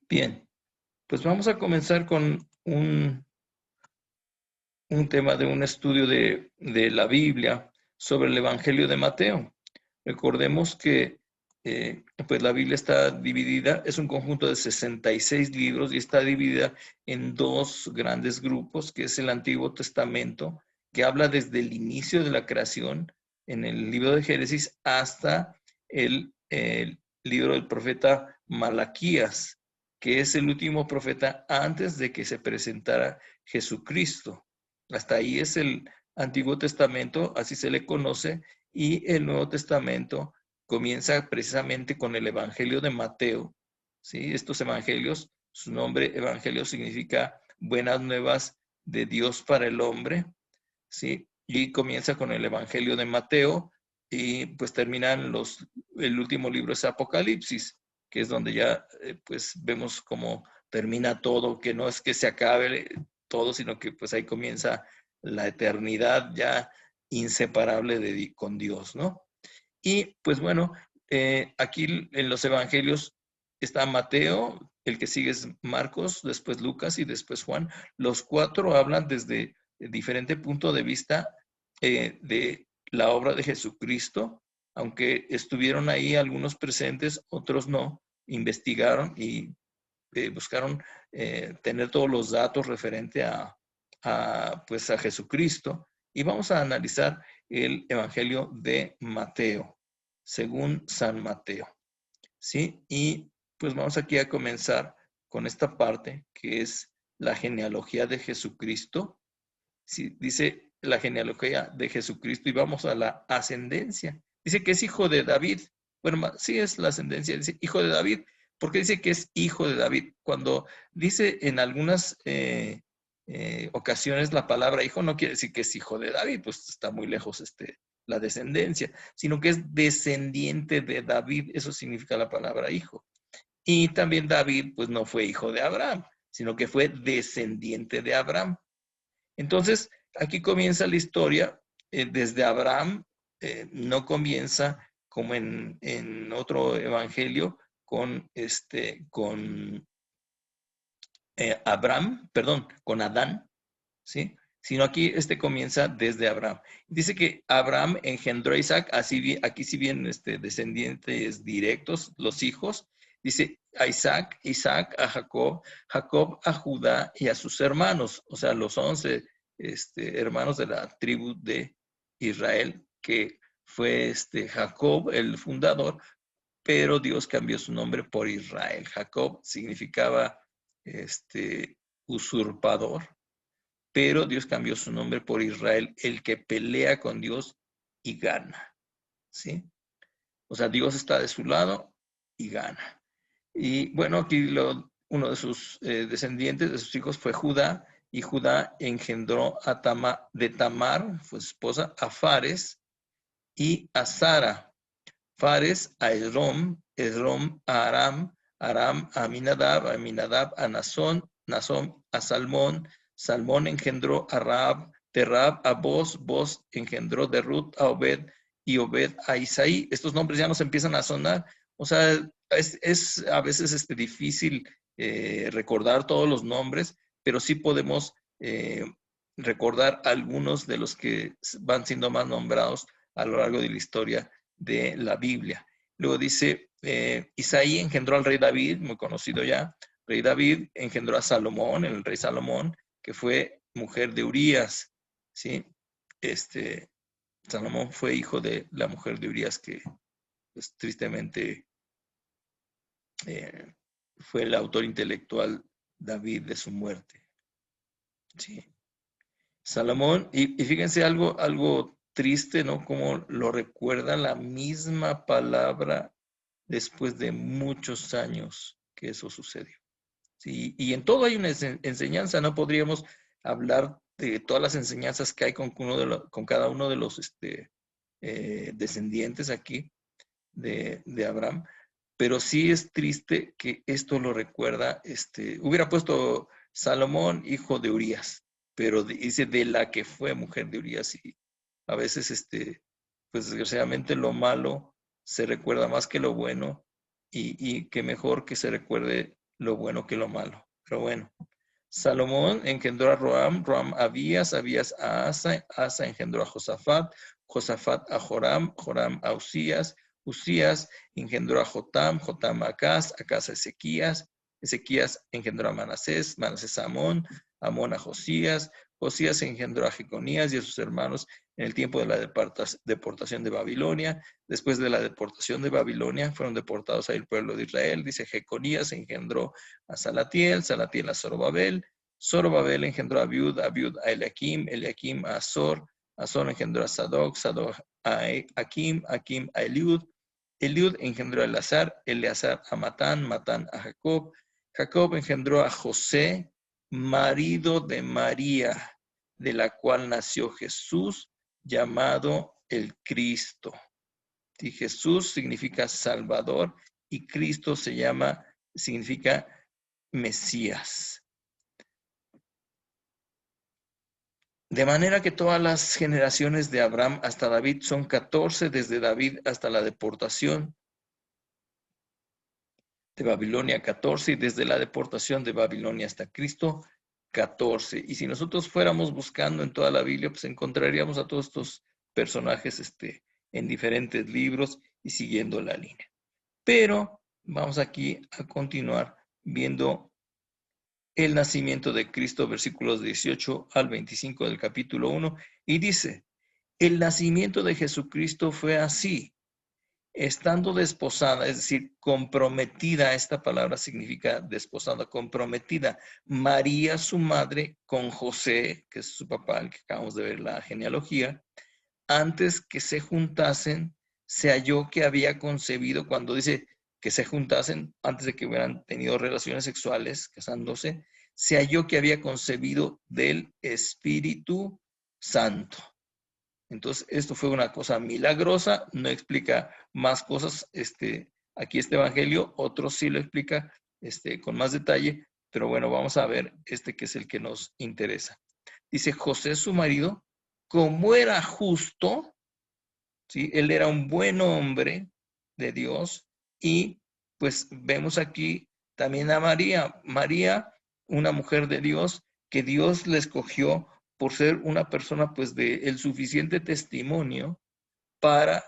Bien, pues vamos a comenzar con un tema de un estudio de la Biblia sobre el Evangelio de Mateo. Recordemos que pues la Biblia está dividida, es un conjunto de 66 libros y está dividida en dos grandes grupos, que es el Antiguo Testamento, que habla desde el inicio de la creación, en el libro de Génesis, hasta el libro del profeta Malaquías, que es el último profeta antes de que se presentara Jesucristo. Hasta ahí es el Antiguo Testamento, así se le conoce, y el Nuevo Testamento comienza precisamente con el Evangelio de Mateo. ¿Sí? Estos evangelios, su nombre evangelio significa buenas nuevas de Dios para el hombre. ¿Sí? Y comienza con el Evangelio de Mateo y pues terminan el último libro es Apocalipsis, que es donde ya pues vemos cómo termina todo, que no es que se acabe todo, sino que pues ahí comienza la eternidad ya inseparable con Dios, ¿no? Y pues bueno, aquí en los evangelios está Mateo, el que sigue es Marcos, después Lucas y después Juan. Los cuatro hablan desde diferente punto de vista de la obra de Jesucristo, aunque estuvieron ahí algunos presentes, otros no, investigaron y buscaron tener todos los datos referente pues a Jesucristo. Y vamos a analizar el Evangelio de Mateo, según San Mateo. ¿Sí? Y pues vamos aquí a comenzar con esta parte que es la genealogía de Jesucristo. Sí, dice la genealogía de Jesucristo y vamos a la ascendencia. Dice que es hijo de David. Bueno, sí es la ascendencia, dice hijo de David. ¿Por qué dice que es hijo de David? Cuando dice en algunas ocasiones la palabra hijo, no quiere decir que es hijo de David, pues está muy lejos la descendencia, sino que es descendiente de David, eso significa la palabra hijo. Y también David, pues no fue hijo de Abraham, sino que fue descendiente de Abraham. Entonces, aquí comienza la historia desde Abraham, no comienza como en otro evangelio con Abraham, perdón, con Adán, ¿sí? Sino aquí comienza desde Abraham. Dice que Abraham engendró a Isaac, así aquí si bien descendientes directos, los hijos, dice a Isaac, Isaac a Jacob, Jacob a Judá y a sus hermanos, o sea, los 11 hermanos de la tribu de Israel, que fue Jacob el fundador, pero Dios cambió su nombre por Israel. Jacob significaba usurpador, pero Dios cambió su nombre por Israel, el que pelea con Dios y gana, ¿sí? O sea, Dios está de su lado y gana. Y bueno, aquí uno de sus descendientes, de sus hijos, fue Judá, y Judá engendró de Tamar, fue su esposa, a Fares y a Sara. Fares a Esrom, Esrom a Aram, Aram a Aminadab, Aminadab a Nazón, Nazón a Salmón, Salmón engendró a Rahab, de Rahab a Boz, Boz engendró de Ruth a Obed y Obed a Isaí. Estos nombres ya nos empiezan a sonar. O sea, es a veces difícil recordar todos los nombres, pero sí podemos recordar algunos de los que van siendo más nombrados a lo largo de la historia de la Biblia. Luego dice, Isaí engendró al rey David, muy conocido ya. Rey David engendró a Salomón, el rey Salomón, que fue mujer de Urías, ¿sí? Salomón fue hijo de la mujer de Urías, que pues, tristemente eh, fue el autor intelectual David de su muerte, ¿sí? Salomón, y fíjense algo triste, ¿no? Como lo recuerda la misma palabra después de muchos años que eso sucedió. Sí, y en todo hay una enseñanza, no podríamos hablar de todas las enseñanzas que hay con cada uno de los descendientes aquí de Abraham, pero sí es triste que esto lo recuerda, hubiera puesto Salomón, hijo de Urías, pero dice de la que fue mujer de Urías, y a veces, pues desgraciadamente lo malo se recuerda más que lo bueno, y que mejor que se recuerde lo bueno que lo malo. Pero bueno, Salomón engendró a Roam, Roam a Abías, Abías a Asa, Asa engendró a Josafat, Josafat a Joram, Joram a Usías, Usías engendró a Jotam, Jotam a Acaz, Acaz a Ezequías, Ezequías engendró a Manasés, Manasés a Amón, Amón a Josías, Josías engendró a Jeconías y a sus hermanos en el tiempo de la deportación de Babilonia. Después de la deportación de Babilonia fueron deportados ahí el pueblo de Israel. Dice, Jeconías engendró a Salatiel, Salatiel a Zorobabel, Zorobabel engendró a Abiud, Abiud a Eliakim, Eliakim a Azor, Azor engendró a Sadoc, Sadoc a Akim, Akim a Eliud, Eliud engendró a Eleazar, Eleazar a Matán, Matán a Jacob, Jacob engendró a José, marido de María, de la cual nació Jesús, llamado el Cristo. Y Jesús significa Salvador y Cristo significa Mesías. De manera que todas las generaciones de Abraham hasta David son 14, desde David hasta la deportación de Babilonia 14 y desde la deportación de Babilonia hasta Cristo 14. Y si nosotros fuéramos buscando en toda la Biblia, pues encontraríamos a todos estos personajes en diferentes libros y siguiendo la línea. Pero vamos aquí a continuar viendo el nacimiento de Cristo, versículos 18 al 25 del capítulo 1, y dice, el nacimiento de Jesucristo fue así, estando desposada, es decir, comprometida, esta palabra significa desposada, comprometida, María su madre con José, que es su papá, el que acabamos de ver la genealogía, antes que se juntasen, se halló que había concebido, cuando dice que se juntasen, antes de que hubieran tenido relaciones sexuales, casándose, se halló que había concebido del Espíritu Santo. Entonces, esto fue una cosa milagrosa, no explica más cosas, aquí este evangelio, otro sí lo explica, con más detalle, pero bueno, vamos a ver que es el que nos interesa. Dice, José, su marido, como era justo, ¿sí? Él era un buen hombre de Dios y pues vemos aquí también a María. María, una mujer de Dios, que Dios le escogió por ser una persona pues de el suficiente testimonio para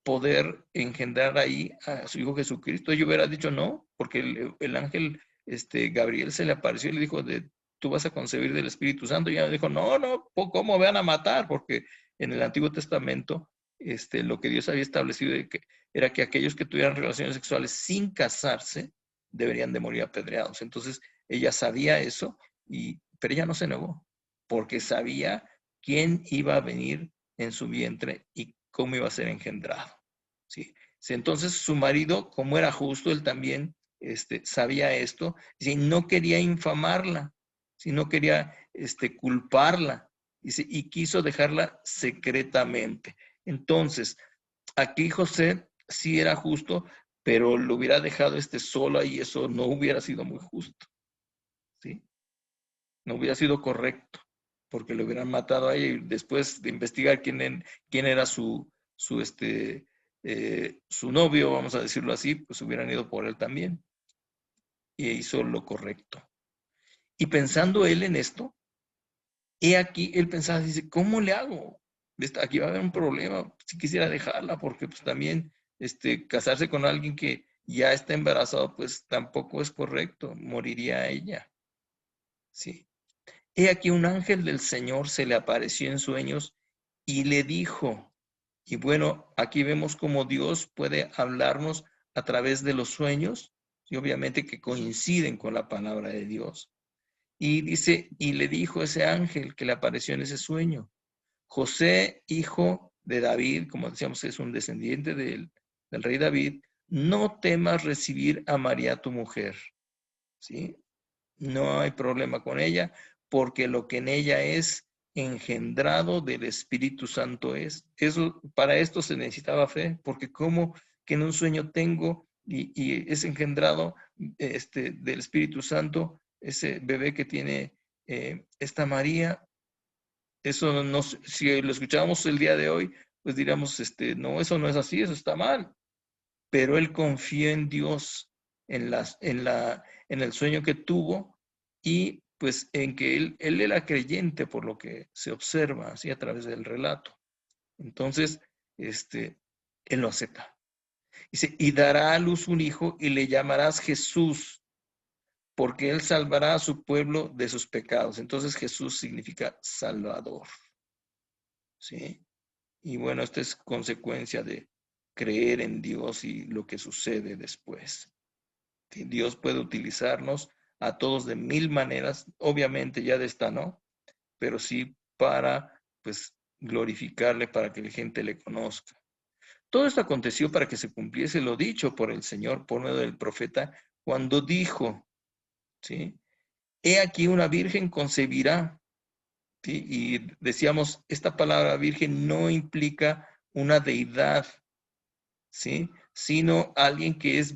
poder engendrar ahí a su hijo Jesucristo. Yo hubiera dicho no, porque el ángel Gabriel se le apareció y le dijo, tú vas a concebir del Espíritu Santo. Y ella dijo, no, ¿cómo me van a matar? Porque en el Antiguo Testamento lo que Dios había establecido era que aquellos que tuvieran relaciones sexuales sin casarse deberían de morir apedreados. Entonces ella sabía eso, pero ella no se negó, porque sabía quién iba a venir en su vientre y cómo iba a ser engendrado. ¿Sí? Entonces su marido, como era justo, él también sabía esto, y no quería infamarla, no quería culparla, y quiso dejarla secretamente. Entonces, aquí José sí era justo, pero lo hubiera dejado sola y eso no hubiera sido muy justo. ¿Sí? No hubiera sido correcto, porque lo hubieran matado a ella y después de investigar quién era su novio, vamos a decirlo así, pues hubieran ido por él también. Y hizo lo correcto. Y pensando él en esto, aquí él pensaba, dice, ¿cómo le hago? Aquí va a haber un problema, si quisiera dejarla, porque pues también casarse con alguien que ya está embarazado, pues tampoco es correcto, moriría ella. Sí. He aquí un ángel del Señor se le apareció en sueños y le dijo, y bueno, aquí vemos cómo Dios puede hablarnos a través de los sueños, y obviamente que coinciden con la palabra de Dios. Y dice, y le dijo ese ángel que le apareció en ese sueño, José, hijo de David, como decíamos, es un descendiente del rey David, no temas recibir a María tu mujer, ¿sí? No hay problema con ella, porque lo que en ella es engendrado del Espíritu Santo es. Para esto se necesitaba fe, porque como que en un sueño tengo y es engendrado del Espíritu Santo, ese bebé que tiene esta María, eso no, si lo escuchábamos el día de hoy, pues diríamos, no, eso no es así, eso está mal. Pero él confió en Dios en el sueño que tuvo y pues en que él era creyente por lo que se observa así a través del relato. Entonces, él lo acepta. Dice, y dará a luz un hijo y le llamarás Jesús, porque él salvará a su pueblo de sus pecados. Entonces Jesús significa Salvador. ¿Sí? Y bueno, esta es consecuencia de creer en Dios y lo que sucede después. Que Dios puede utilizarnos a todos de mil maneras, obviamente ya de esta no, pero sí para, pues, glorificarle, para que la gente le conozca. Todo esto aconteció para que se cumpliese lo dicho por el Señor por medio del profeta, cuando dijo, ¿sí? He aquí una virgen concebirá, ¿sí? Y decíamos, esta palabra virgen no implica una deidad, ¿sí? Sino alguien que es,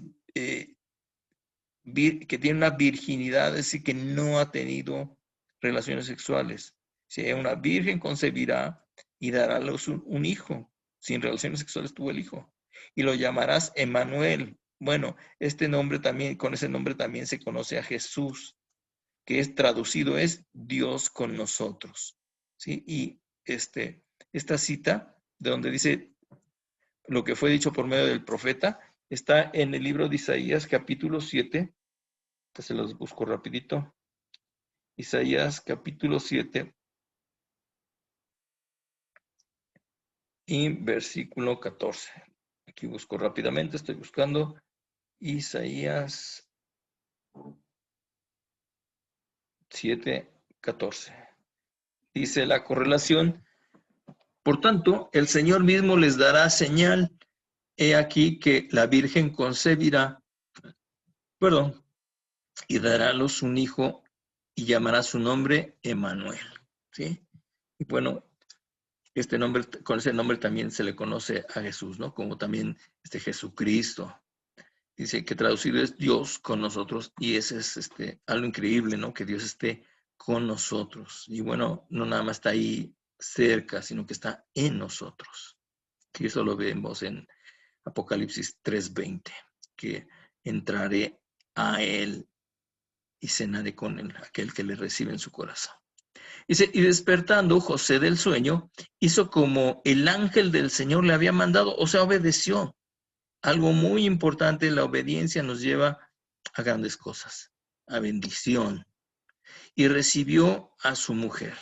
que tiene una virginidad, es decir, que no ha tenido relaciones sexuales. Si una virgen concebirá y dará a luz un hijo, sin relaciones sexuales tuvo el hijo, y lo llamarás Emmanuel. Bueno, este nombre también, con ese nombre también se conoce a Jesús, que es traducido es Dios con nosotros. ¿Sí? Y esta cita, de donde dice lo que fue dicho por medio del profeta, está en el libro de Isaías, capítulo 7. Se los busco rapidito. Isaías, capítulo 7 y versículo 14. Aquí busco rápidamente, estoy buscando Isaías 7:14. Dice la correlación, por tanto, el Señor mismo les dará señal. He aquí que la Virgen concebirá, y dará a luz un hijo y llamará su nombre Emmanuel. ¿Sí? Y bueno, este nombre, con ese nombre también se le conoce a Jesús, ¿no? Como también Jesucristo. Dice que traducido es Dios con nosotros, y ese es algo increíble, ¿no? Que Dios esté con nosotros. Y bueno, no nada más está ahí cerca, sino que está en nosotros. Y eso lo vemos en Apocalipsis 3:20, que entraré a él y cenaré con él, aquel que le recibe en su corazón. Dice, y despertando José del sueño, hizo como el ángel del Señor le había mandado, o sea, obedeció. Algo muy importante, la obediencia nos lleva a grandes cosas, a bendición. Y recibió a su mujer.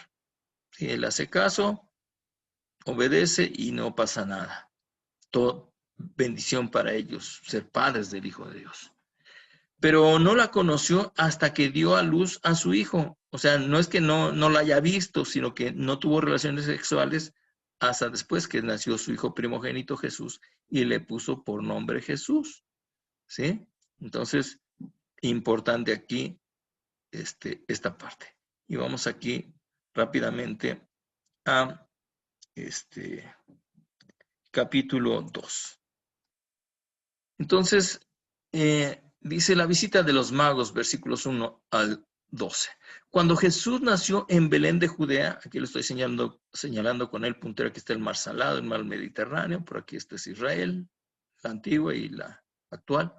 Si él hace caso, obedece y no pasa nada. Todo bendición para ellos, ser padres del Hijo de Dios. Pero no la conoció hasta que dio a luz a su hijo. O sea, no es que no la haya visto, sino que no tuvo relaciones sexuales hasta después que nació su hijo primogénito Jesús y le puso por nombre Jesús. ¿Sí? Entonces, importante aquí esta parte. Y vamos aquí rápidamente a capítulo 2. Entonces, dice la visita de los magos, versículos 1 al 12. Cuando Jesús nació en Belén de Judea, aquí lo estoy señalando con el puntero, aquí está el mar Salado, el mar Mediterráneo, por aquí está Israel, la antigua y la actual.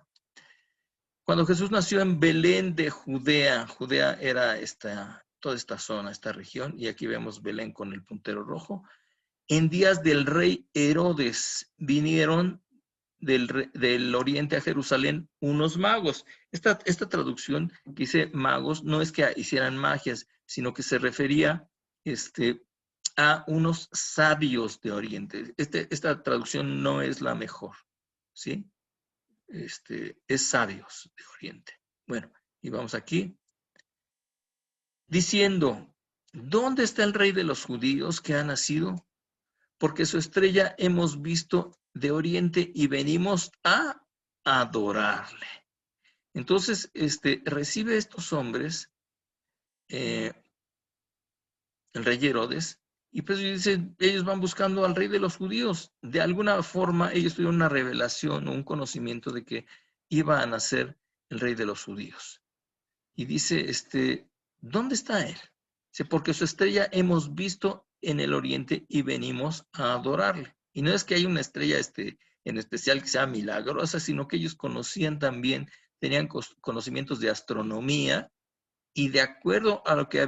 Cuando Jesús nació en Belén de Judea, Judea era toda esta zona, esta región, y aquí vemos Belén con el puntero rojo. En días del rey Herodes vinieron del oriente a Jerusalén unos magos. Esta traducción que dice magos no es que hicieran magias, sino que se refería a unos sabios de oriente. Esta traducción no es la mejor, ¿sí? Es sabios de oriente. Bueno, y vamos aquí. Diciendo, ¿dónde está el rey de los judíos que ha nacido? Porque su estrella hemos visto de oriente y venimos a adorarle. Entonces, recibe estos hombres, el rey Herodes, y pues dice, ellos van buscando al rey de los judíos. De alguna forma, ellos tuvieron una revelación o un conocimiento de que iba a nacer el rey de los judíos. Y dice, ¿dónde está él? Dice, porque su estrella hemos visto en el oriente y venimos a adorarle. Y no es que haya una estrella en especial que sea milagrosa, sino que ellos conocían también tenían conocimientos de astronomía, y de acuerdo a lo que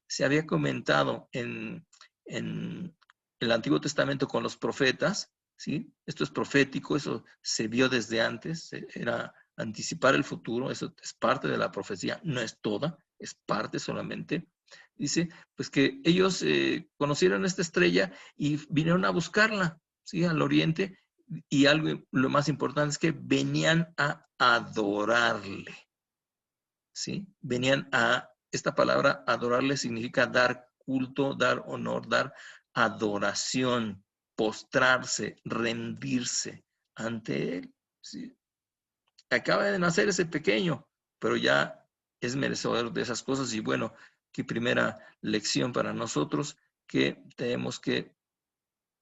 se había comentado en el Antiguo Testamento con los profetas, ¿sí? Esto es profético, eso se vio desde antes, era anticipar el futuro, eso es parte de la profecía, no es toda, es parte solamente. Dice, pues que ellos conocieron esta estrella y vinieron a buscarla, ¿sí? Al oriente, y algo, lo más importante es que venían a adorarle, ¿sí? Venían esta palabra adorarle significa dar culto, dar honor, dar adoración, postrarse, rendirse ante él, ¿sí? Acaba de nacer ese pequeño, pero ya es merecedor de esas cosas. Y bueno, qué primera lección para nosotros, que tenemos que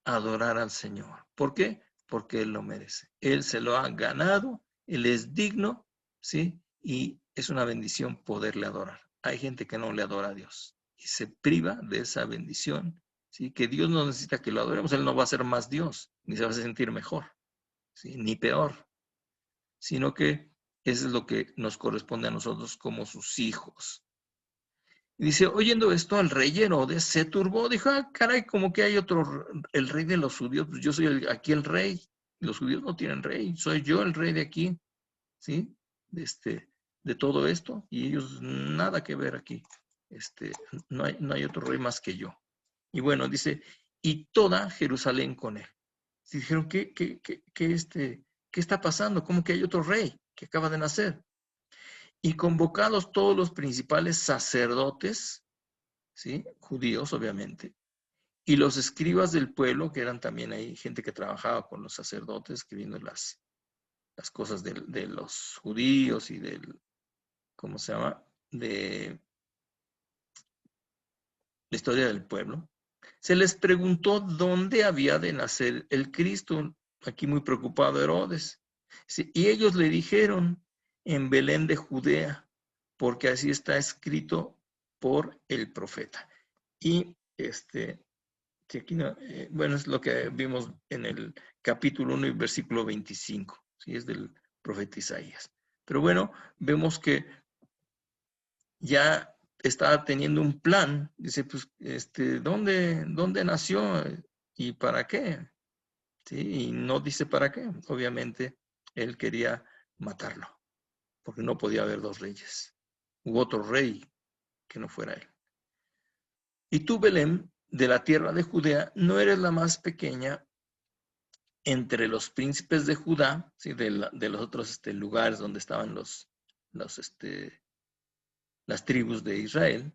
adorar al Señor. ¿Por qué? Porque Él lo merece. Él se lo ha ganado, Él es digno, ¿sí? Y es una bendición poderle adorar. Hay gente que no le adora a Dios y se priva de esa bendición, ¿sí? Que Dios no necesita que lo adoremos, Él no va a ser más Dios, ni se va a sentir mejor, ¿sí? Ni peor, sino que eso es lo que nos corresponde a nosotros como sus hijos. Y dice, oyendo esto, al rey Herodes se turbó, dijo, caray, como que hay otro, el rey de los judíos, pues yo soy aquí el rey, los judíos no tienen rey, soy yo el rey de aquí, ¿sí? De todo esto, y ellos nada que ver aquí, no hay otro rey más que yo. Y bueno, dice, y toda Jerusalén con él. Dijeron, ¿qué está pasando? ¿Cómo que hay otro rey que acaba de nacer? Y convocados todos los principales sacerdotes, ¿sí? Judíos, obviamente, y los escribas del pueblo, que eran también ahí gente que trabajaba con los sacerdotes, escribiendo las cosas de los judíos y del, ¿cómo se llama? De la historia del pueblo. Se les preguntó dónde había de nacer el Cristo. Aquí muy preocupado Herodes. Sí, y ellos le dijeron, en Belén de Judea, porque así está escrito por el profeta. Y que aquí no, bueno, es lo que vimos en el capítulo 1 y versículo 25, ¿sí? Es del profeta Isaías. Pero bueno, vemos que ya está teniendo un plan, dice, pues, ¿dónde nació y para qué? ¿Sí? Y no dice para qué, obviamente él quería matarlo, porque no podía haber dos reyes, u otro rey que no fuera él. Y tú, Belén, de la tierra de Judea, no eres la más pequeña entre los príncipes de Judá, ¿sí? de los otros lugares donde estaban las tribus de Israel,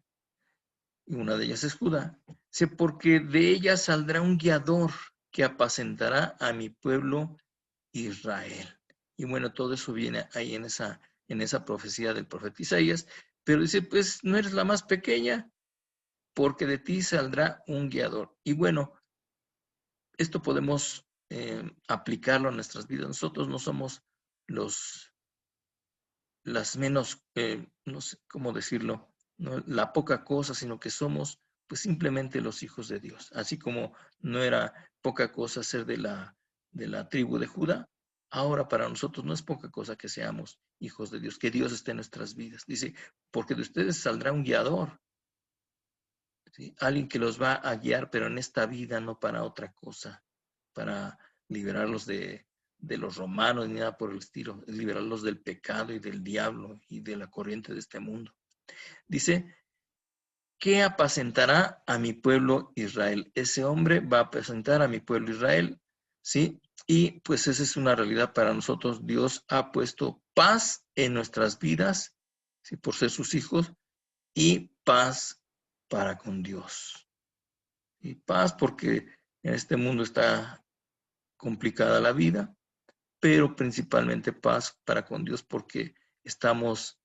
y una de ellas es Judá, ¿sí? Porque de ella saldrá un guiador que apacentará a mi pueblo Israel. Y bueno, todo eso viene ahí en esa profecía del profeta Isaías, pero dice, pues no eres la más pequeña, porque de ti saldrá un guiador. Y bueno, esto podemos aplicarlo a nuestras vidas. Nosotros no somos las menos, no sé cómo decirlo, ¿no? La poca cosa, sino que somos pues simplemente los hijos de Dios. Así como no era poca cosa ser de la tribu de Judá, ahora para nosotros no es poca cosa que seamos hijos de Dios, que Dios esté en nuestras vidas. Dice, porque de ustedes saldrá un guiador, ¿sí? Alguien que los va a guiar, pero en esta vida, no para otra cosa, para liberarlos de los romanos ni nada por el estilo, es liberarlos del pecado y del diablo y de la corriente de este mundo. Dice, ¿qué apacentará a mi pueblo Israel? Ese hombre va a apacentar a mi pueblo Israel, ¿sí? Y pues esa es una realidad para nosotros. Dios ha puesto paz en nuestras vidas, ¿sí? Por ser sus hijos, y paz para con Dios. Y paz porque en este mundo está complicada la vida, pero principalmente paz para con Dios porque estamos,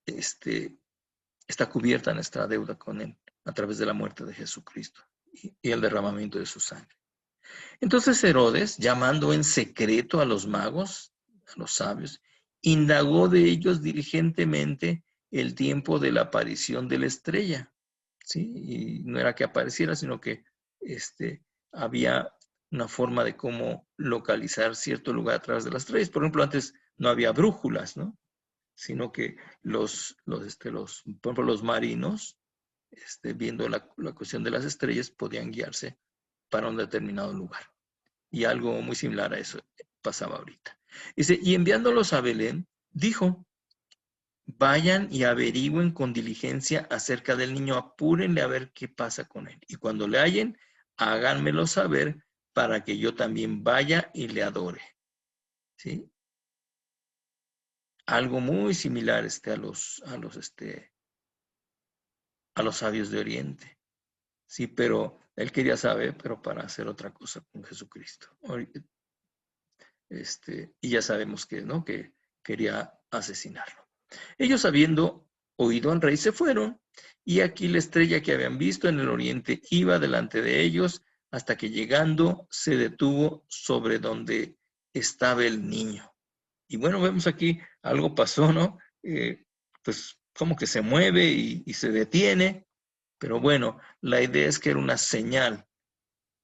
está cubierta nuestra deuda con Él a través de la muerte de Jesucristo y el derramamiento de su sangre. Entonces Herodes, llamando en secreto a los magos, a los sabios, indagó de ellos diligentemente el tiempo de la aparición de la estrella, ¿sí? Y no era que apareciera, sino que había una forma de cómo localizar cierto lugar a través de las estrellas. Por ejemplo, antes no había brújulas, ¿no? Sino que por ejemplo, los marinos, viendo la cuestión de las estrellas, podían guiarse para un determinado lugar. Y algo muy similar a eso pasaba ahorita. Dice, y enviándolos a Belén, dijo, vayan y averigüen con diligencia acerca del niño, apúrenle a ver qué pasa con él. Y cuando le hallen, háganmelo saber para que yo también vaya y le adore. ¿Sí? Algo muy similar a los sabios de Oriente. Sí, pero él quería saber, pero para hacer otra cosa con Jesucristo. Y ya sabemos que, ¿no? Que quería asesinarlo. Ellos, habiendo oído al rey, se fueron, y aquí la estrella que habían visto en el oriente iba delante de ellos, hasta que llegando se detuvo sobre donde estaba el niño. Y bueno, vemos aquí algo pasó, ¿no? Pues como que se mueve y se detiene, pero bueno, la idea es que era una señal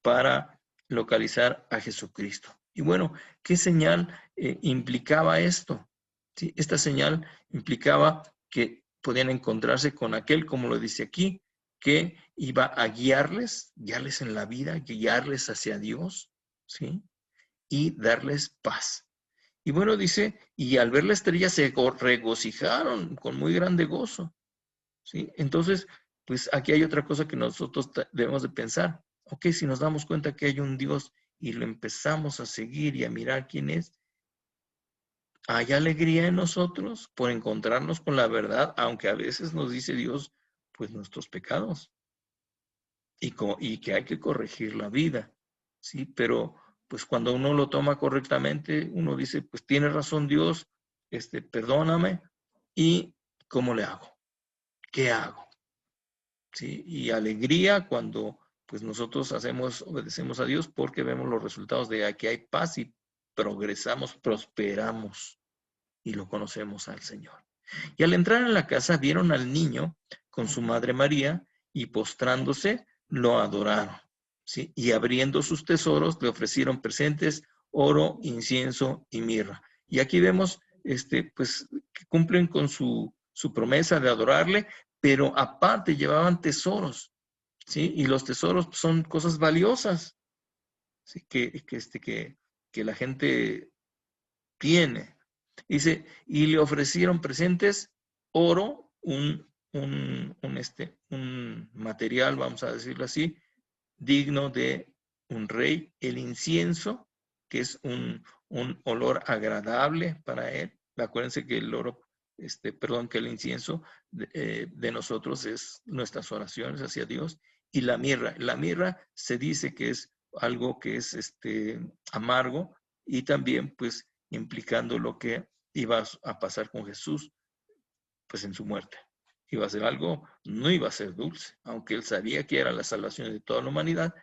para localizar a Jesucristo. Y bueno, ¿qué señal implicaba esto? ¿Sí? Esta señal implicaba que podían encontrarse con aquel, como lo dice aquí, que iba a guiarles en la vida, guiarles hacia Dios, ¿sí? Y darles paz. Y bueno, dice, y al ver la estrella se regocijaron con muy grande gozo, ¿sí? Entonces, pues aquí hay otra cosa que nosotros debemos de pensar. Ok, si nos damos cuenta que hay un Dios y lo empezamos a seguir y a mirar quién es, ¿hay alegría en nosotros por encontrarnos con la verdad, aunque a veces nos dice Dios, pues nuestros pecados y que hay que corregir la vida, ¿sí? Pero pues cuando uno lo toma correctamente, uno dice, pues tiene razón Dios, perdóname, ¿y cómo le hago? ¿Qué hago? ¿Sí? Y alegría cuando pues nosotros obedecemos a Dios porque vemos los resultados de que hay paz y progresamos, prosperamos y lo conocemos al Señor. Y al entrar en la casa vieron al niño con su madre María y postrándose lo adoraron. ¿Sí? Y abriendo sus tesoros le ofrecieron presentes, oro, incienso y mirra. Y aquí vemos pues que cumplen con su promesa de adorarle, pero aparte llevaban tesoros, ¿sí? Y los tesoros son cosas valiosas, ¿sí? Que la gente tiene. Dice, y le ofrecieron presentes, oro, un material, vamos a decirlo así, digno de un rey, el incienso, que es un olor agradable para él. Acuérdense que el oro, que el incienso de nosotros es nuestras oraciones hacia Dios, y la mirra. La mirra se dice que es algo que es amargo, y también pues implicando lo que iba a pasar con Jesús pues en su muerte. Iba a ser algo, no iba a ser dulce, aunque él sabía que era la salvación de toda la humanidad,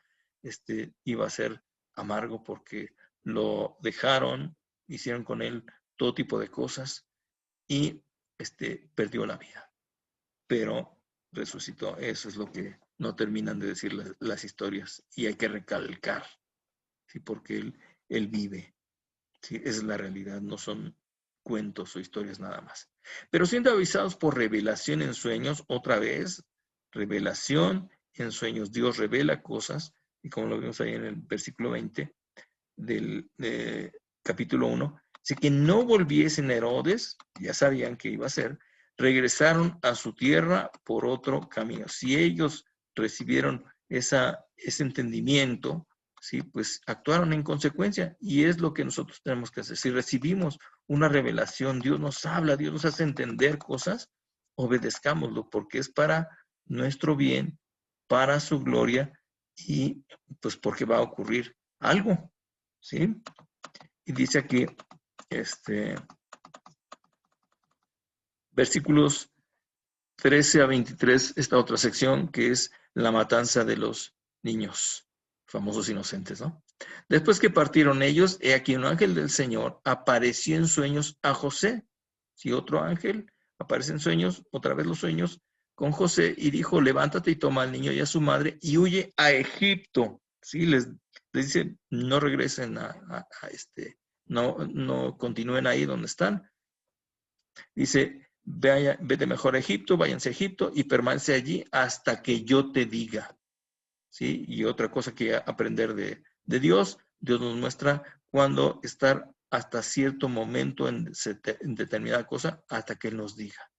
iba a ser amargo porque lo dejaron, hicieron con él todo tipo de cosas y perdió la vida. Pero resucitó. Eso es lo que no terminan de decir las historias, y hay que recalcar, ¿sí? Porque él vive. ¿Sí? Esa es la realidad, no son cuentos o historias nada más. Pero siendo avisados por revelación en sueños, otra vez, revelación en sueños. Dios revela cosas, y como lo vimos ahí en el versículo 20 del capítulo 1, así que no volviesen a Herodes, ya sabían que iba a ser, regresaron a su tierra por otro camino. Si ellos recibieron ese entendimiento, ¿sí? Pues actuaron en consecuencia, y es lo que nosotros tenemos que hacer. Si recibimos una revelación, Dios nos habla, Dios nos hace entender cosas, obedezcámoslo, porque es para nuestro bien, para su gloria, y pues porque va a ocurrir algo, ¿sí? Y dice aquí, versículos 13 a 23, esta otra sección que es la matanza de los niños, famosos inocentes, ¿no? Después que partieron ellos, he aquí un ángel del Señor apareció en sueños a José. Si otro ángel aparece en sueños, otra vez los sueños, con José, y dijo, levántate y toma al niño y a su madre y huye a Egipto. ¿Sí? Les dice, no regresen no continúen ahí donde están. Dice, vete mejor a Egipto, váyanse a Egipto y permanece allí hasta que yo te diga. ¿Sí? Y otra cosa que aprender de Dios, Dios nos muestra cuándo estar hasta cierto momento en determinada cosa hasta que Él nos diga.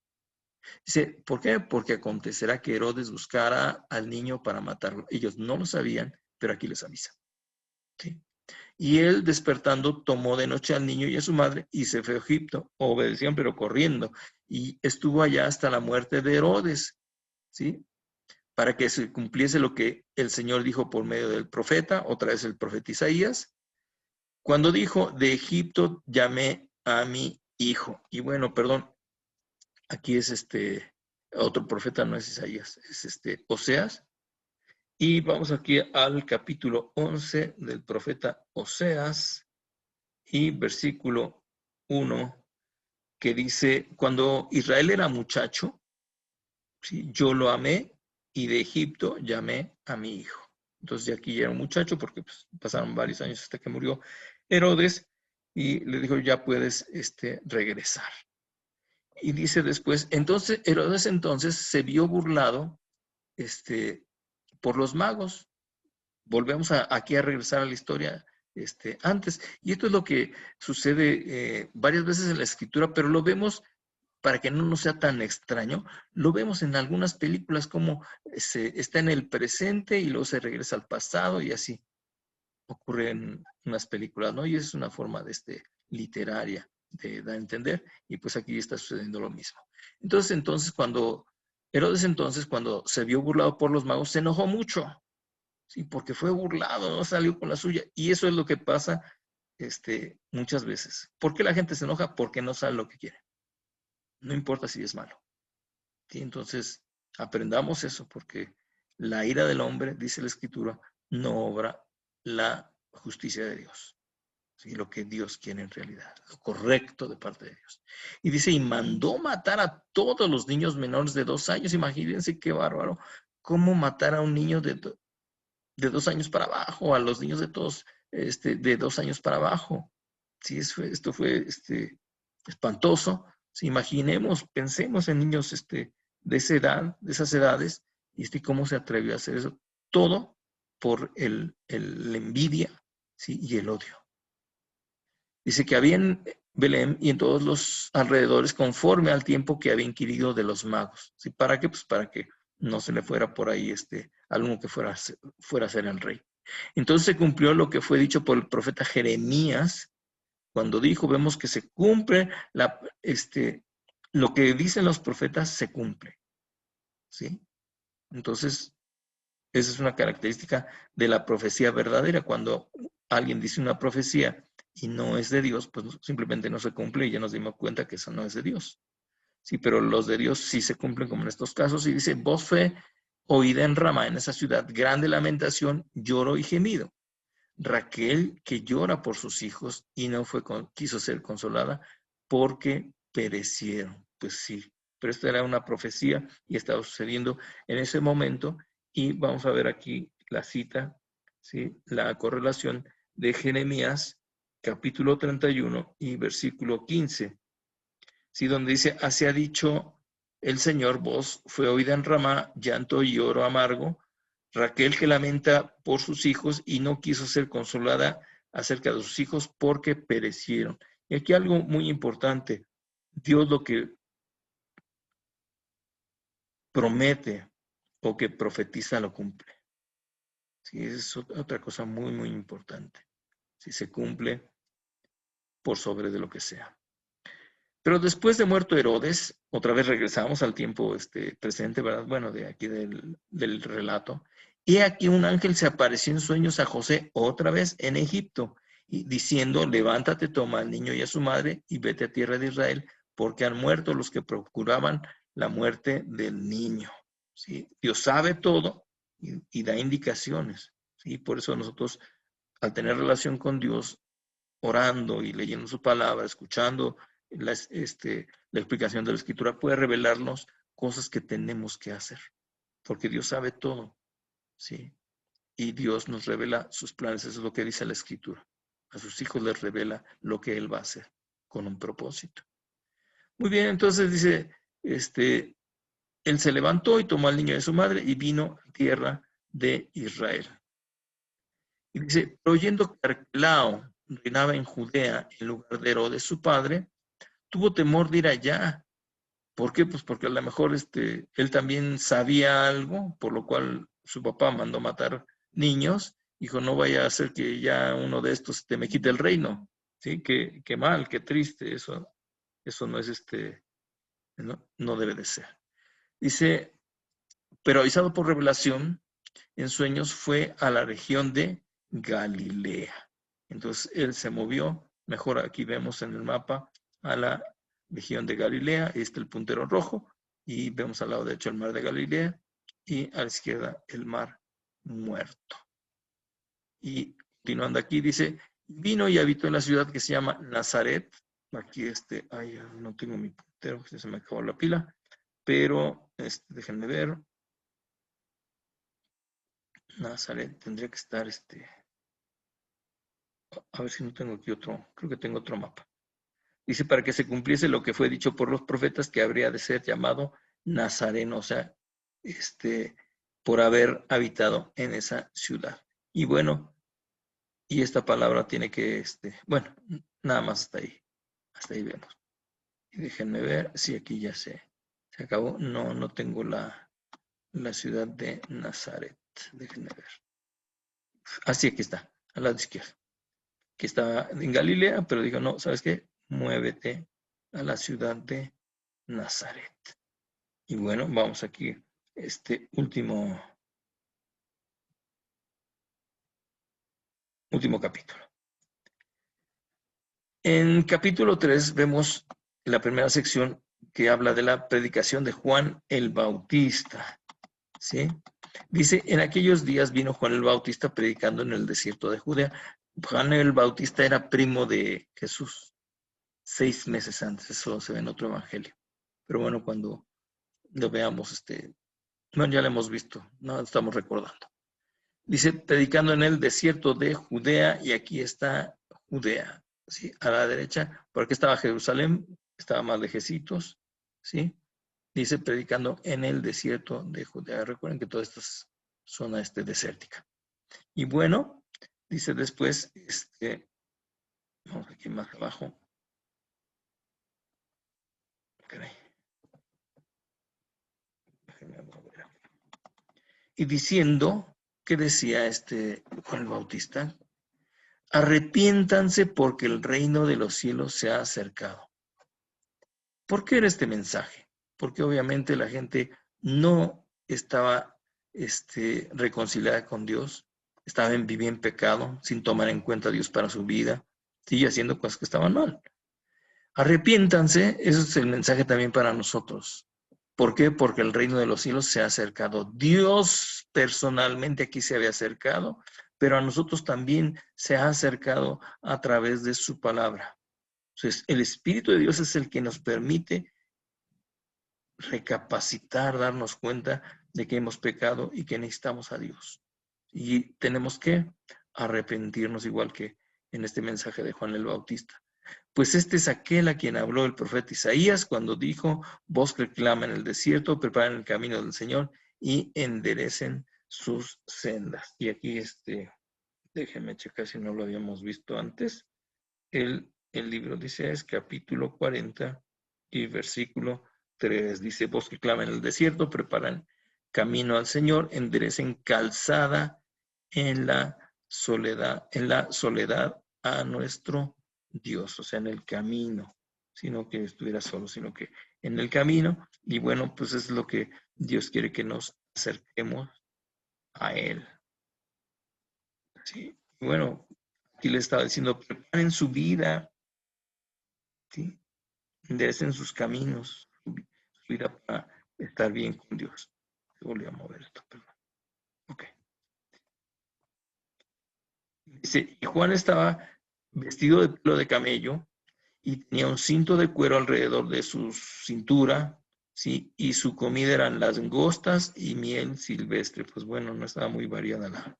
Dice, ¿por qué? Porque acontecerá que Herodes buscara al niño para matarlo. Ellos no lo sabían, pero aquí les avisa. ¿Sí? Y él, despertando, tomó de noche al niño y a su madre y se fue a Egipto. Obedecían, pero corriendo. Y estuvo allá hasta la muerte de Herodes, ¿sí? Para que se cumpliese lo que el Señor dijo por medio del profeta, otra vez el profeta Isaías, cuando dijo, de Egipto llamé a mi hijo. Y bueno, perdón, aquí es otro profeta, no es Isaías, es Oseas. Y vamos aquí al capítulo 11 del profeta Oseas y versículo 1, que dice, cuando Israel era muchacho, ¿sí? Yo lo amé y de Egipto llamé a mi hijo. Entonces ya aquí ya era un muchacho porque pues, pasaron varios años hasta que murió Herodes y le dijo, ya puedes regresar. Y dice después, entonces Herodes entonces se vio burlado por los magos. Volvemos aquí a regresar a la historia antes. Y esto es lo que sucede varias veces en la escritura, pero lo vemos para que no nos sea tan extraño, lo vemos en algunas películas como está en el presente y luego se regresa al pasado y así ocurre en unas películas, ¿no? Y es una forma literaria de dar a entender y pues aquí está sucediendo lo mismo. Entonces cuando Herodes cuando se vio burlado por los magos, se enojó mucho, ¿sí? Porque fue burlado, no salió con la suya. Y eso es lo que pasa muchas veces. ¿Por qué la gente se enoja? Porque no sabe lo que quiere. No importa si es malo. ¿Sí? Entonces, aprendamos eso, porque la ira del hombre, dice la Escritura, no obra la justicia de Dios. ¿Sí? Lo que Dios quiere en realidad, lo correcto de parte de Dios. Y dice, y mandó matar a todos los niños menores de 2 años. Imagínense qué bárbaro. ¿Cómo matar a un niño de 2 años para abajo, a los niños de todos, de 2 años para abajo? Sí, esto fue espantoso. Si imaginemos, pensemos en niños de esa edad, de esas edades, y cómo se atrevió a hacer eso. Todo por la envidia, ¿sí? Y el odio. Dice que había en Belén y en todos los alrededores conforme al tiempo que había inquirido de los magos. ¿Sí? ¿Para qué? Pues para que no se le fuera por ahí alguno que fuera a ser el rey. Entonces se cumplió lo que fue dicho por el profeta Jeremías, cuando dijo, vemos que se cumple, lo que dicen los profetas se cumple. ¿Sí? Entonces, esa es una característica de la profecía verdadera. Cuando alguien dice una profecía y no es de Dios, pues simplemente no se cumple y ya nos dimos cuenta que eso no es de Dios. Sí, pero los de Dios sí se cumplen como en estos casos y dice, voz fue oída en Ramá, en esa ciudad, grande lamentación, lloro y gemido. Raquel que llora por sus hijos y no quiso ser consolada porque perecieron. Pues sí, pero esta era una profecía y estaba sucediendo en ese momento y vamos a ver aquí la cita, ¿sí? La correlación de Jeremías capítulo 31 y versículo 15, ¿sí? Donde dice, así ha dicho el Señor, voz fue oída en Ramá, llanto y lloro amargo, Raquel que lamenta por sus hijos y no quiso ser consolada acerca de sus hijos porque perecieron. Y aquí algo muy importante, Dios lo que promete o que profetiza lo cumple. Sí, es otra cosa muy, muy importante. Si se cumple por sobre de lo que sea. Pero después de muerto Herodes, otra vez regresamos al tiempo presente, ¿verdad? Bueno, de aquí del relato. Y aquí un ángel se apareció en sueños a José otra vez en Egipto, y diciendo, levántate, toma al niño y a su madre y vete a tierra de Israel, porque han muerto los que procuraban la muerte del niño. ¿Sí? Dios sabe todo y da indicaciones. ¿Sí? Por eso nosotros, al tener relación con Dios, orando y leyendo su palabra, escuchando la explicación de la Escritura, puede revelarnos cosas que tenemos que hacer, porque Dios sabe todo, ¿sí? Y Dios nos revela sus planes, eso es lo que dice la Escritura. A sus hijos les revela lo que Él va a hacer con un propósito. Muy bien, entonces dice, Él se levantó y tomó al niño de su madre y vino a tierra de Israel. Y dice, pero oyendo que Arquelao reinaba en Judea en lugar de Herodes su padre, tuvo temor de ir allá. ¿Por qué? Pues porque a lo mejor él también sabía algo, por lo cual su papá mandó matar niños. Dijo, no vaya a hacer que ya uno de estos me quite el reino. ¿Sí? Qué mal, qué triste. Eso no es no debe de ser. Dice, pero avisado por revelación, en sueños fue a la región de Galilea. Entonces él se movió, mejor aquí vemos en el mapa, a la región de Galilea, el puntero rojo, y vemos al lado derecho el mar de Galilea, y a la izquierda el mar Muerto. Y continuando aquí dice, vino y habitó en la ciudad que se llama Nazaret. Aquí ay, no tengo mi puntero, se me acabó la pila, pero déjenme ver. Nazaret tendría que estar a ver si no tengo aquí otro, creo que tengo otro mapa. Dice, para que se cumpliese lo que fue dicho por los profetas, que habría de ser llamado Nazareno, o sea, por haber habitado en esa ciudad. Y bueno, y esta palabra tiene que, bueno, nada más hasta ahí vemos. Y déjenme ver si aquí ya se acabó. No tengo la ciudad de Nazaret. Déjenme ver. Así, aquí está, al lado izquierdo. Que estaba en Galilea, pero dijo, no, ¿sabes qué? Muévete a la ciudad de Nazaret. Y bueno, vamos aquí, último capítulo. En capítulo 3 vemos la primera sección que habla de la predicación de Juan el Bautista. ¿Sí? Dice, en aquellos días vino Juan el Bautista predicando en el desierto de Judea. Juan el Bautista era primo de Jesús 6 meses antes, eso se ve en otro evangelio. Pero bueno, cuando lo veamos, bueno, ya lo hemos visto, no estamos recordando. Dice, predicando en el desierto de Judea, y aquí está Judea, ¿sí? A la derecha, porque estaba Jerusalén, estaba más lejecitos, ¿sí? Dice, predicando en el desierto de Judea. Recuerden que toda esta es zona desértica. Y bueno, dice después, vamos aquí más abajo. Caray. Y diciendo, ¿qué decía Juan el Bautista? Arrepiéntanse porque el reino de los cielos se ha acercado. ¿Por qué era este mensaje? Porque obviamente la gente no estaba reconciliada con Dios, vivía en pecado, sin tomar en cuenta a Dios para su vida, sigue haciendo cosas que estaban mal. Arrepiéntanse, eso es el mensaje también para nosotros. ¿Por qué? Porque el reino de los cielos se ha acercado. Dios personalmente aquí se había acercado, pero a nosotros también se ha acercado a través de su palabra. Entonces, el Espíritu de Dios es el que nos permite recapacitar, darnos cuenta de que hemos pecado y que necesitamos a Dios. Y tenemos que arrepentirnos, igual que en este mensaje de Juan el Bautista. Pues este es aquel a quien habló el profeta Isaías cuando dijo, voz que clama en el desierto, preparen el camino del Señor y enderecen sus sendas. Y aquí, déjenme checar si no lo habíamos visto antes. El libro dice, es capítulo 40 y versículo 3. Dice, voz que clama en el desierto, preparan camino al Señor, enderecen calzada en la soledad a nuestro Dios, o sea, en el camino, sino que estuviera solo, sino que en el camino, y bueno, pues es lo que Dios quiere, que nos acerquemos a Él. Sí, bueno, aquí le estaba diciendo, preparen su vida, ¿sí? Enderecen sus caminos, su vida para estar bien con Dios. Volví a mover esto, perdón. Ok. Dice, y Juan estaba vestido de pelo de camello y tenía un cinto de cuero alrededor de su cintura, ¿sí? Y su comida eran langostas y miel silvestre. Pues bueno, no estaba muy variada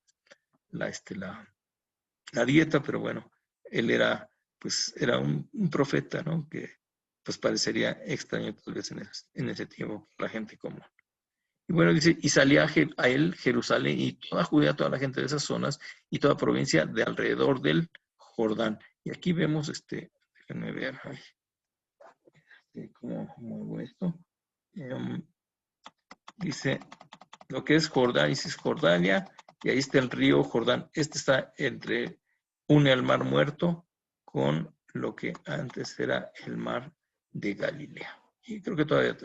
la dieta, pero bueno, él era, pues, era un profeta, ¿no? Que pues parecería extraño tal vez en ese tiempo para la gente común. Y bueno, dice, y salía a él Jerusalén y toda Judea, toda la gente de esas zonas y toda provincia de alrededor del Jordán. Y aquí vemos, déjenme ver, ay, ¿cómo muevo esto? Dice, lo que es Jordán y Cisjordania, y ahí está el río Jordán. Este está une al mar Muerto con lo que antes era el mar de Galilea. Y creo que todavía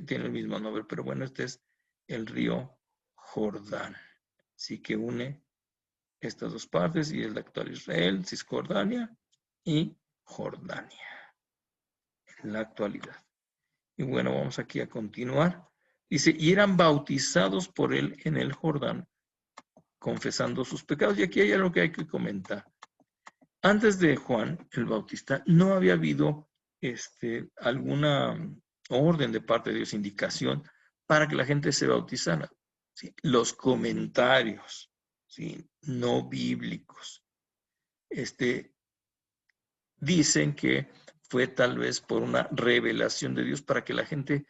tiene el mismo nombre, pero bueno, este es el río Jordán. Sí que une estas dos partes y es la actual Israel, Cisjordania y Jordania en la actualidad. Y bueno, vamos aquí a continuar. Dice, y eran bautizados por él en el Jordán, confesando sus pecados. Y aquí hay algo que hay que comentar. Antes de Juan el Bautista, no había habido alguna orden de parte de Dios, indicación para que la gente se bautizara. ¿Sí? Los comentarios, ¿sí? No bíblicos, dicen que fue tal vez por una revelación de Dios para que la gente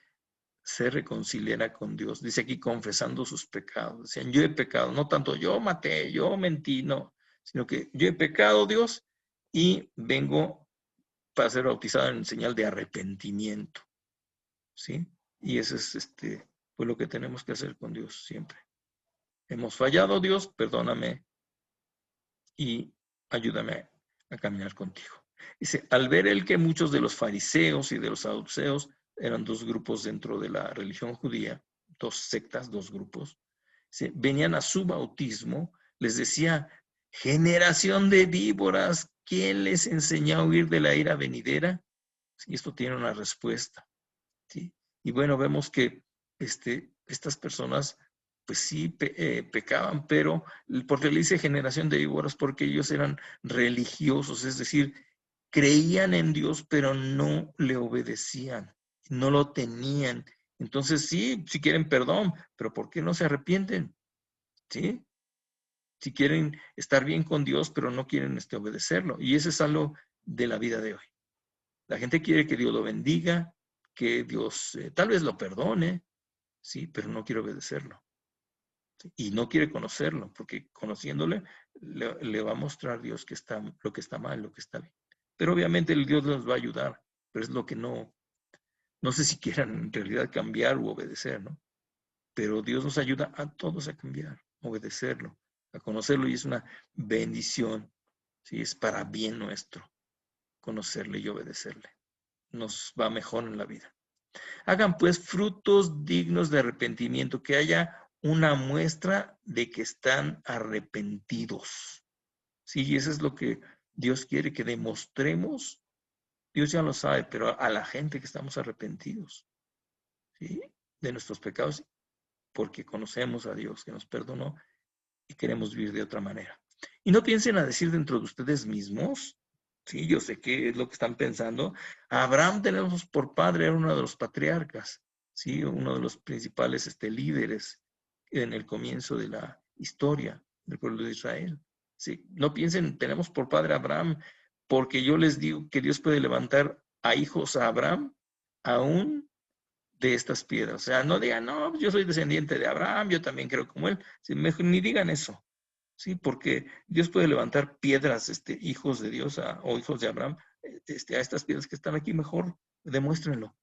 se reconciliara con Dios. Dice aquí confesando sus pecados. Decían, yo he pecado, no tanto yo maté, yo mentí, no, sino que yo he pecado, Dios, y vengo para ser bautizado en señal de arrepentimiento. ¿Sí? Y eso es pues lo que tenemos que hacer con Dios siempre. Hemos fallado, Dios, perdóname y ayúdame a caminar contigo. Dice, al ver él que muchos de los fariseos y de los saduceos eran dos grupos dentro de la religión judía, dos sectas, dos grupos, dice, venían a su bautismo, les decía, generación de víboras, ¿quién les enseñó a huir de la ira venidera? Y esto tiene una respuesta. ¿Sí? Y bueno, vemos que estas personas pues sí pecaban, pero porque le dice generación de víboras, porque ellos eran religiosos, es decir, creían en Dios, pero no le obedecían, no lo tenían. Entonces sí, si quieren perdón, pero ¿por qué no se arrepienten? ¿Sí? Si quieren estar bien con Dios, pero no quieren obedecerlo. Y eso es algo de la vida de hoy. La gente quiere que Dios lo bendiga, que Dios tal vez lo perdone, sí, pero no quiere obedecerlo. ¿Sí? Y no quiere conocerlo, porque conociéndole le va a mostrar Dios lo que está mal, lo que está bien. Pero obviamente el Dios los va a ayudar, pero es lo que no sé si quieran en realidad cambiar u obedecer, ¿no? Pero Dios nos ayuda a todos a cambiar, a obedecerlo, a conocerlo y es una bendición, ¿sí? Es para bien nuestro conocerle y obedecerle. Nos va mejor en la vida. Hagan pues frutos dignos de arrepentimiento, que haya una muestra de que están arrepentidos. Sí, y eso es lo que Dios quiere, que demostremos. Dios ya lo sabe, pero a la gente que estamos arrepentidos, ¿sí? De nuestros pecados, porque conocemos a Dios que nos perdonó y queremos vivir de otra manera. Y no piensen a decir dentro de ustedes mismos, sí, yo sé qué es lo que están pensando. Abraham tenemos por padre, era uno de los patriarcas, sí, uno de los principales líderes en el comienzo de la historia del pueblo de Israel. Sí, no piensen, tenemos por padre a Abraham, porque yo les digo que Dios puede levantar a hijos a Abraham aún de estas piedras. O sea, no digan, no, yo soy descendiente de Abraham, yo también creo como él. Sí, mejor ni digan eso. Sí, porque Dios puede levantar piedras, hijos de Dios o hijos de Abraham, a estas piedras que están aquí, mejor demuéstrenlo.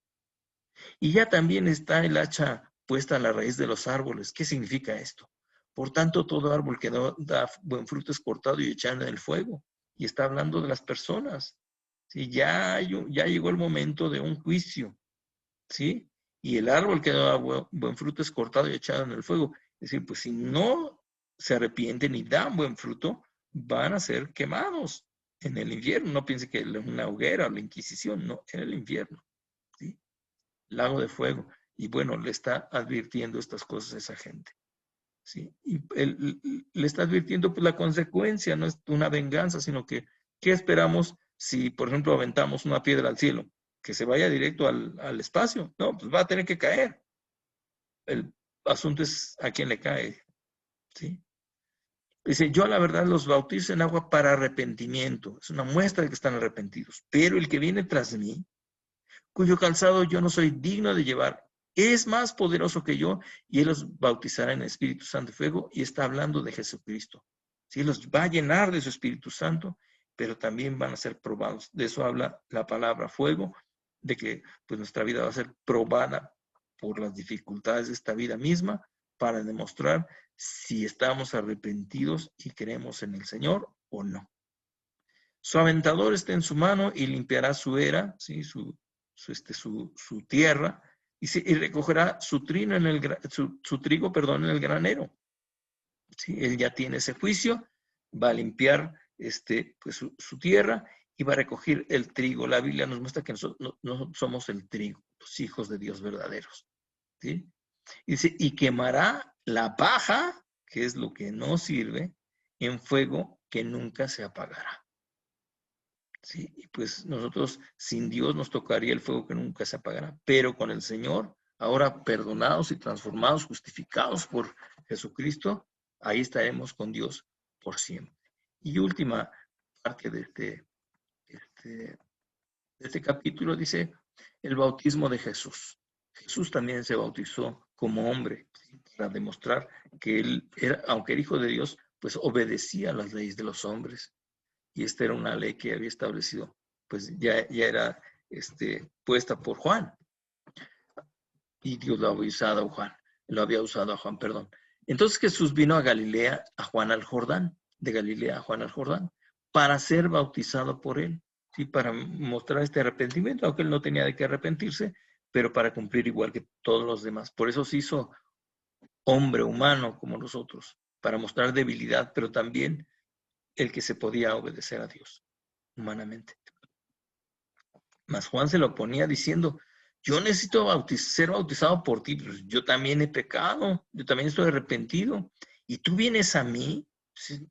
Y ya también está el hacha puesta a la raíz de los árboles. ¿Qué significa esto? Por tanto, todo árbol que da buen fruto es cortado y echado en el fuego. Y está hablando de las personas. ¿Sí? Ya llegó el momento de un juicio. ¿Sí? Y el árbol que da buen fruto es cortado y echado en el fuego. Es decir, pues si no se arrepienten y dan buen fruto, van a ser quemados en el infierno. No piense que es una hoguera o la Inquisición, no, en el infierno. ¿Sí? Lago de fuego. Y bueno, le está advirtiendo estas cosas a esa gente. ¿Sí? Y él le está advirtiendo pues, la consecuencia, no es una venganza, sino que, ¿qué esperamos si, por ejemplo, aventamos una piedra al cielo? Que se vaya directo al espacio. No, pues va a tener que caer. El asunto es a quién le cae. ¿Sí? Dice, yo la verdad los bautizo en agua para arrepentimiento. Es una muestra de que están arrepentidos. Pero el que viene tras mí, cuyo calzado yo no soy digno de llevar, es más poderoso que yo, y él los bautizará en Espíritu Santo y fuego, y está hablando de Jesucristo. Sí, los va a llenar de su Espíritu Santo, pero también van a ser probados. De eso habla la palabra fuego, de que pues nuestra vida va a ser probada por las dificultades de esta vida misma, para demostrar si estamos arrepentidos y creemos en el Señor o no. Su aventador está en su mano y limpiará su era, ¿sí? su tierra, y recogerá su trigo en el granero. ¿Sí? Él ya tiene ese juicio, va a limpiar pues, su tierra y va a recoger el trigo. La Biblia nos muestra que nosotros no somos el trigo, los hijos de Dios verdaderos. ¿Sí? Y dice, y quemará la paja, que es lo que no sirve, en fuego que nunca se apagará. ¿Sí? Y pues nosotros sin Dios nos tocaría el fuego que nunca se apagará, pero con el Señor, ahora perdonados y transformados, justificados por Jesucristo, ahí estaremos con Dios por siempre. Y última parte de este capítulo dice el bautismo de Jesús. Jesús también se bautizó como hombre, ¿sí? Para demostrar que él, aunque era hijo de Dios, pues obedecía las leyes de los hombres. Y esta era una ley que había establecido, pues ya era puesta por Juan. Y Dios lo había usado a Juan, perdón. Entonces Jesús vino a Galilea, a Juan al Jordán, de Galilea a Juan al Jordán, para ser bautizado por él, ¿sí? Para mostrar este arrepentimiento, aunque él no tenía de qué arrepentirse, pero para cumplir igual que todos los demás. Por eso se hizo hombre humano como nosotros, para mostrar debilidad, pero también el que se podía obedecer a Dios humanamente. Mas Juan se lo ponía diciendo, yo necesito ser bautizado por ti, pues yo también he pecado, yo también estoy arrepentido, y tú vienes a mí.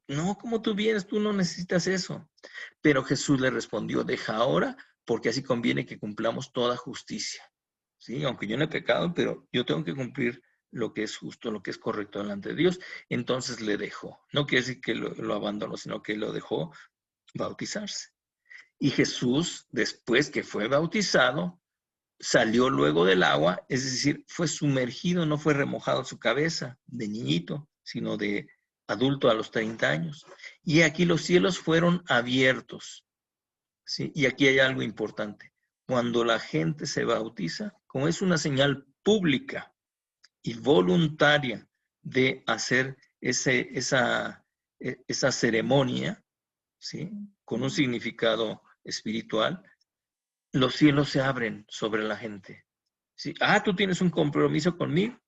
No, ¿cómo tú vienes? Tú no necesitas eso. Pero Jesús le respondió, deja ahora, porque así conviene que cumplamos toda justicia. Sí, aunque yo no he pecado, pero yo tengo que cumplir lo que es justo, lo que es correcto delante de Dios. Entonces le dejó. No quiere decir que lo abandonó, sino que lo dejó bautizarse. Y Jesús, después que fue bautizado, salió luego del agua, es decir, fue sumergido, no fue remojado su cabeza de niñito, sino de adulto a los 30 años. Y aquí los cielos fueron abiertos. ¿Sí? Y aquí hay algo importante. Cuando la gente se bautiza, como es una señal pública y voluntaria de hacer esa ceremonia, ¿sí? Con un significado espiritual, los cielos se abren sobre la gente. ¿Sí? Tú tienes un compromiso conmigo,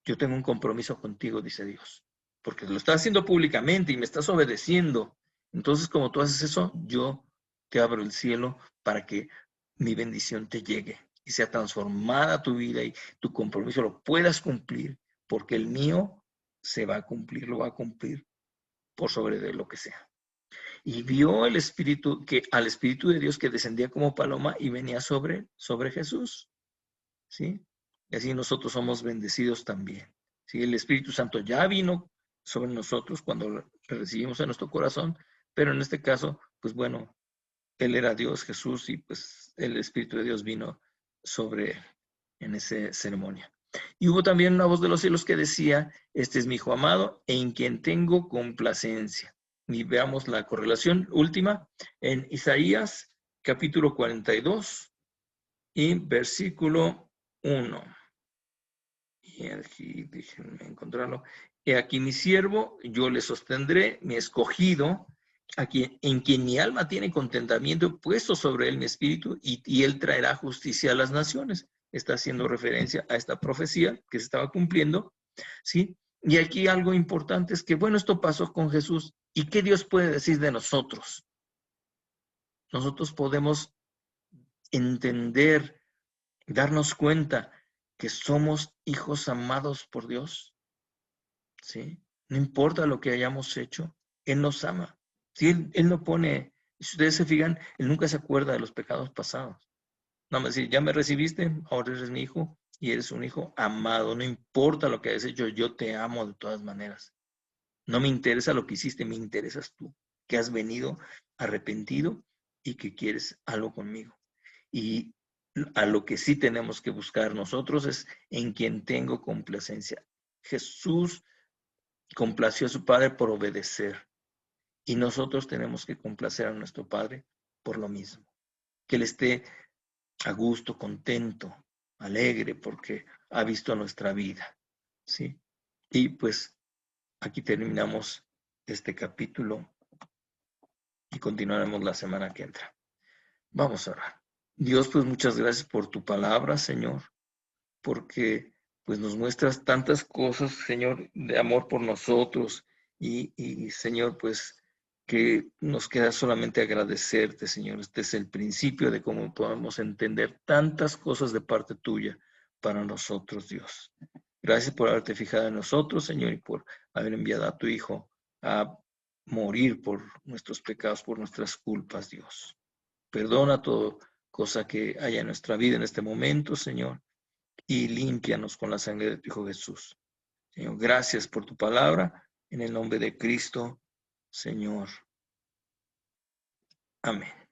yo tengo un compromiso contigo, dice Dios, porque lo estás haciendo públicamente y me estás obedeciendo. Entonces, como tú haces eso, yo te abro el cielo para que mi bendición te llegue y sea transformada tu vida y tu compromiso lo puedas cumplir, porque el mío se va a cumplir, lo va a cumplir por sobre de lo que sea. Y vio el Espíritu, al Espíritu de Dios que descendía como paloma y venía sobre Jesús. ¿Sí? Y así nosotros somos bendecidos también. ¿Sí? El Espíritu Santo ya vino sobre nosotros cuando lo recibimos en nuestro corazón, pero en este caso, pues bueno, Él era Dios, Jesús, y pues el Espíritu de Dios vino sobre Él en esa ceremonia. Y hubo también una voz de los cielos que decía, este es mi Hijo amado, en quien tengo complacencia. Y veamos la correlación última en Isaías capítulo 42 y versículo 1. Y aquí, déjenme encontrarlo. He aquí mi siervo, yo le sostendré, mi escogido, en quien mi alma tiene contentamiento, puesto sobre él mi espíritu, y él traerá justicia a las naciones. Está haciendo referencia a esta profecía que se estaba cumpliendo, ¿sí? Y aquí algo importante es que, bueno, esto pasó con Jesús. ¿Y qué Dios puede decir de nosotros? Nosotros podemos entender, darnos cuenta que somos hijos amados por Dios, ¿sí? No importa lo que hayamos hecho, Él nos ama. ¿Sí? Él no pone, si ustedes se fijan, Él nunca se acuerda de los pecados pasados. Nada más decir, ya me recibiste, ahora eres mi hijo y eres un hijo amado. No importa lo que hayas hecho, yo te amo de todas maneras. No me interesa lo que hiciste, me interesas tú, que has venido arrepentido y que quieres algo conmigo. Y a lo que sí tenemos que buscar nosotros es en quien tengo complacencia. Jesús complació a su Padre por obedecer y nosotros tenemos que complacer a nuestro Padre por lo mismo. Que Él esté a gusto, contento, alegre porque ha visto nuestra vida, ¿sí? Y pues aquí terminamos este capítulo y continuaremos la semana que entra. Vamos a orar. Dios, pues muchas gracias por tu palabra, Señor, porque pues nos muestras tantas cosas, Señor, de amor por nosotros y Señor, pues que nos queda solamente agradecerte, Señor. Este es el principio de cómo podemos entender tantas cosas de parte tuya para nosotros, Dios. Gracias por haberte fijado en nosotros, Señor, y por haber enviado a tu Hijo a morir por nuestros pecados, por nuestras culpas, Dios. Perdona toda cosa que haya en nuestra vida en este momento, Señor, y límpianos con la sangre de tu Hijo Jesús. Señor, gracias por tu palabra, en el nombre de Cristo, Señor. Amén.